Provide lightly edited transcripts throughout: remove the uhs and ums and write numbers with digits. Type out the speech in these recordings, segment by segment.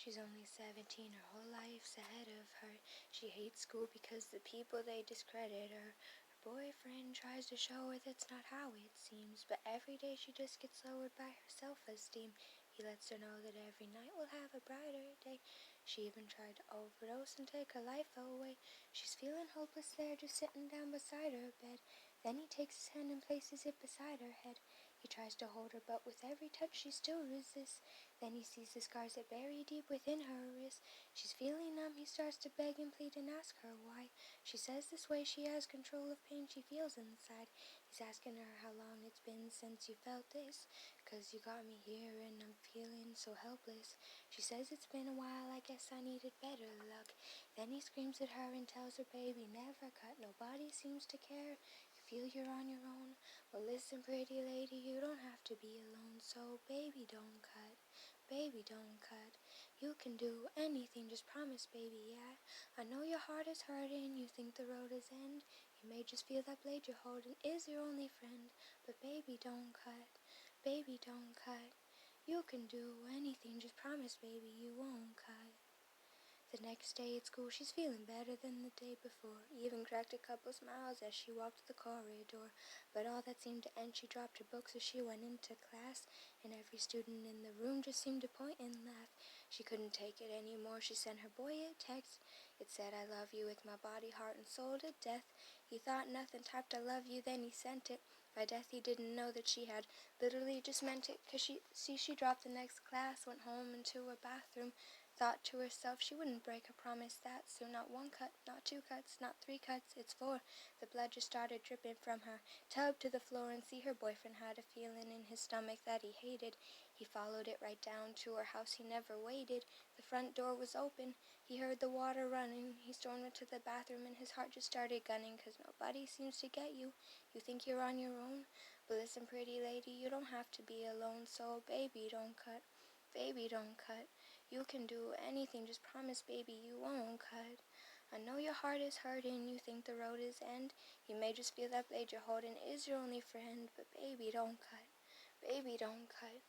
She's only 17, her whole life's ahead of her. She hates school because the people, they discredit her. Her boyfriend tries to show her that's not how it seems, but every day she just gets lowered by her self-esteem. He lets her know that every night will have a brighter day. She even tried to overdose and take her life away. She's feeling hopeless there, just sitting down beside her bed. Then he takes his hand and places it beside her head. He tries to hold her, but with every touch she still resists. Then he sees the scars that bury deep within her wrist. She's feeling numb, he starts to beg and plead and ask her why. She says this way she has control of pain she feels inside. He's asking her how long it's been since you felt this, 'cause you got me here and I'm feeling so helpless. She says it's been a while, I guess I needed better luck. Then he screams at her and tells her, baby, never cut. Nobody seems to care. You feel you're on your own. Well, listen, pretty lady, you don't have to be alone. So, baby, don't cut. Baby, don't cut. You can do anything, just promise, baby, yeah. I know your heart is hurting, you think the road is end. You may just feel that blade you're holding is your only friend. But baby, don't cut. Baby, don't cut. You can do anything, just promise, baby, you won't cut. The next day at school, she's feeling better than the day before. Even cracked a couple smiles as she walked the corridor. But all that seemed to end, she dropped her books as she went into class. And every student in the room just seemed to point and laugh. She couldn't take it anymore. She sent her boy a text. It said, I love you with my body, heart, and soul to death. He thought nothing, typed I love you, then he sent it. By death he didn't know that she had literally just meant it. 'Cause she dropped the next class, went home into her bathroom. Thought to herself she wouldn't break her promise that soon. Not one cut, not two cuts, not three cuts, it's four. The blood just started dripping from her tub to the floor, and see, her boyfriend had a feeling in his stomach that he hated. He followed it right down to her house, he never waited. The front door was open, he heard the water running. He stormed into the bathroom and his heart just started gunning. 'Cause nobody seems to get you, you think you're on your own. But listen, pretty lady, you don't have to be alone. So baby, don't cut. Baby, don't cut. You can do anything, just promise, baby, you won't cut. I know your heart is hurting, you think the road is end. You may just feel that blade you're holding is your only friend. But baby, don't cut. Baby, don't cut.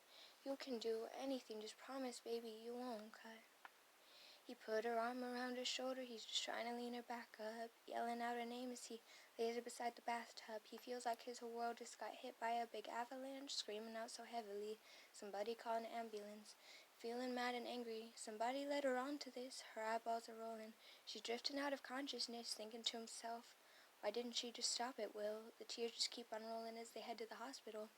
You can do anything, just promise, baby, you won't cut. He put her arm around her shoulder, he's just trying to lean her back up, yelling out her name as he lays her beside the bathtub. He feels like his whole world just got hit by a big avalanche, screaming out so heavily, somebody call an ambulance. Feeling mad and angry, somebody led her on to this. Her eyeballs are rolling. She's drifting out of consciousness, thinking to himself, why didn't she just stop at will? The tears just keep on rolling as they head to the hospital.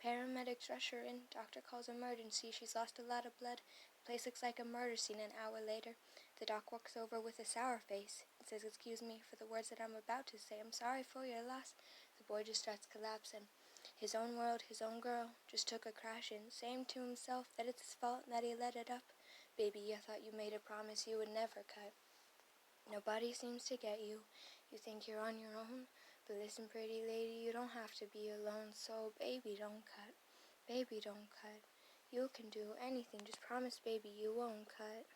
Paramedics rush her in. Doctor calls emergency. She's lost a lot of blood. The place looks like a murder scene. An hour later, the doc walks over with a sour face and says, excuse me for the words that I'm about to say. I'm sorry for your loss. The boy just starts collapsing. His own world, his own girl, just took a crashing, saying to himself that it's his fault and that he let it up. Baby, I thought you made a promise you would never cut. Nobody seems to get you. You think you're on your own. But listen, pretty lady, you don't have to be alone. So, baby, don't cut. Baby, don't cut. You can do anything. Just promise, baby, you won't cut.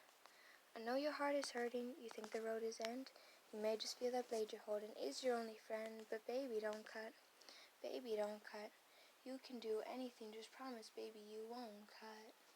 I know your heart is hurting. You think the road is end. You may just feel that blade you're holding is your only friend. But baby, don't cut. Baby, don't cut. You can do anything, just promise, baby, you won't cut.